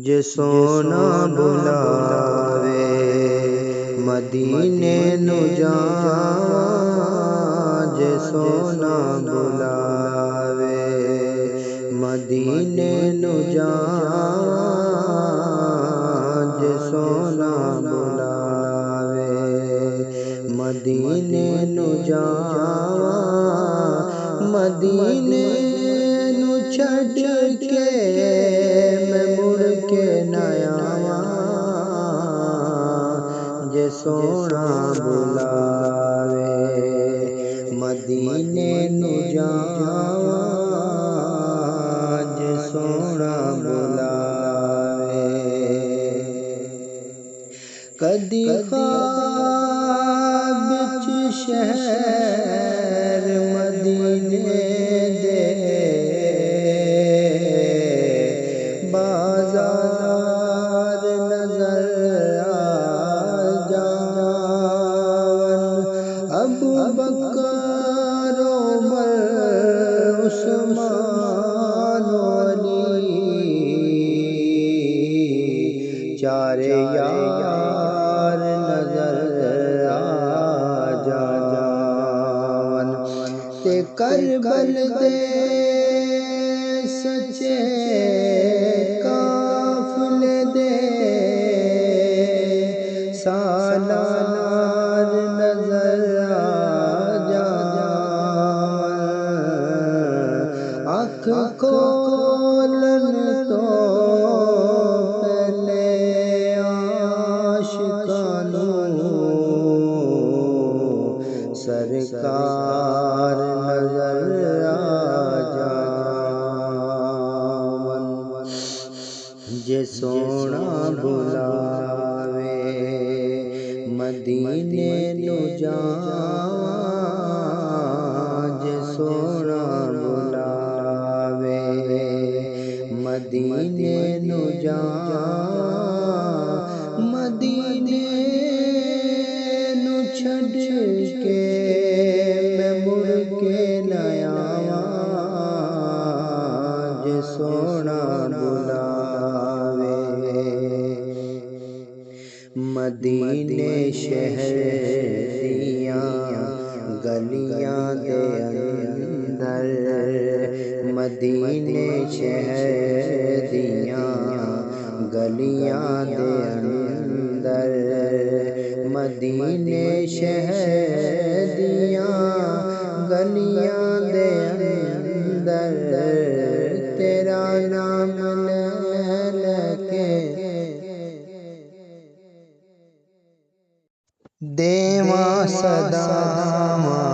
جے سونا بلاوے مدینے نو جاواں، جے سونا بلاوے مدینے نو جاواں، جے سونا بلاوے مدینے نو جاواں، مدینے نو چھڈ کے میں مڑ کے نہ آواں، جے سونا بلاوے مدینے نو جاواں، جے سونا بلاوے کدی خواب وچ شہر مدینے دے بازار نظر آ جاون، ابو بکر عمر عثمان علی چارے یار نظر آ جاون، تے کربل دے سچے قافلے دے سالار نظر آ جاون، اکھ کھولن تو پہلے عاشقاں نوں سرکار نظر آ جاون، جے سونا بلاوے مدینے نو جاواں، جے سونا بلاوے مدینے نو جاواں، مدینے نو چھڈ کے میں مڑ کے نہ آواں، جے سونا بلاوے مدینے شہر دیاں گلیاں دے اندر، مدینے شہر دیاں گلیاں دے اندر، مدینے شہر دیاں گلیاں دے اندر، تیرا نام لے لے کے دیواں صداواں،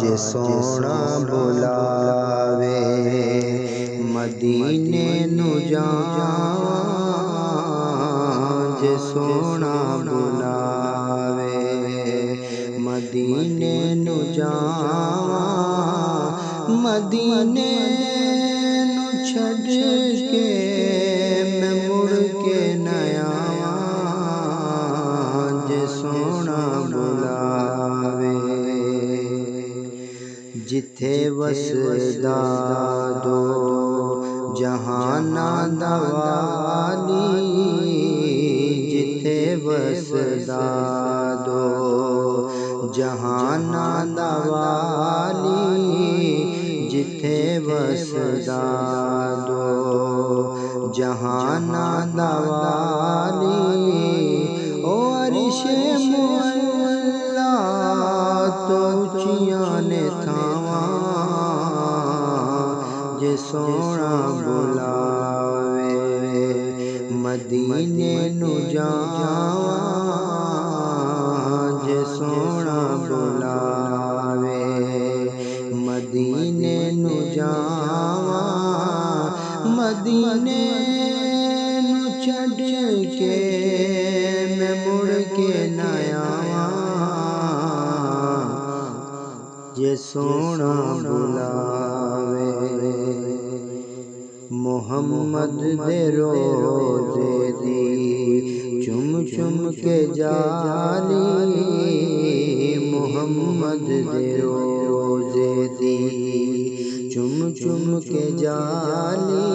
جے سونا بلاوے مدینے نو جاواں، جے سونا بلاوے مدینے نو جاواں، مدینے نو چھڈ کے میں مڑ کے نہ آواں، جے سونا بلاوے جتھے وسدا دو جہاناں دا والی، جتھے وسدا دو جہاناں دا والی، جتھے وسدا دو جہاناں دا والی، او عرش مولا تو اونچیاں نے تھاواں، جے سونا بلاوے مدینے نو جاواں، جے سونا بلاوے مدینے نو جاواں، مدینے نو چھڈ کے میں مڑ کے نہ آواں، جے سونا بلاوے محمد دے روزے دی چم چم کے جالی، محمد دے روزے دی چم چم کے جالی،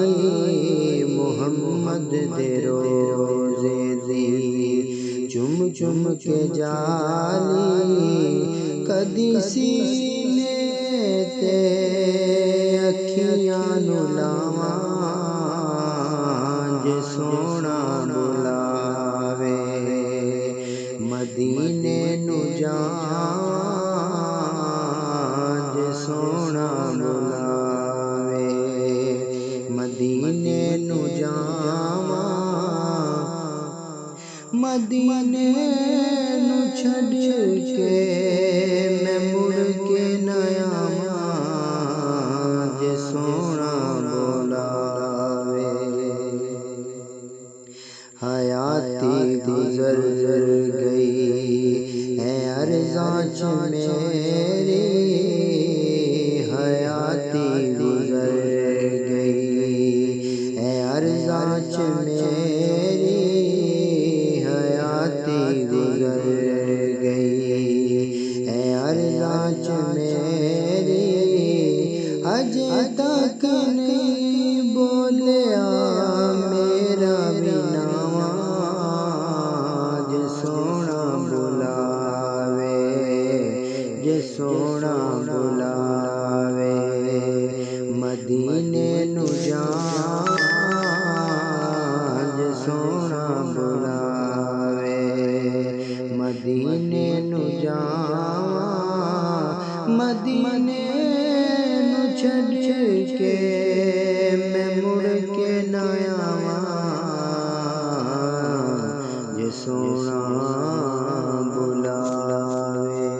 محمد محمد دے روزے دی چم چم کے جالی کدی سینے تے اکھیاں نو لاواں جے سونا بلاوے مدینے نو جاواں جے سونا بلاوے مدینے نو جاواں مدینے نو چھڈ کے میں مڑ کے نہ آواں جے سونا بلاوے حیاتی گزر گئی ہے ارزاں چ میری حیاتی گزر گئی ہے ارزاں چ میری حیاتی گزر گئی ہے ارزاں چ میری اجے تک نہیں بولیا میرا بھی نواں جے سونا بلاوے جے سونا بلاوے مدینے نو جاواں جے سونا بلاوے مدینے نو جاواں مدینے نو چھڈ کے میں مڑ کے نہ آواں جے سونا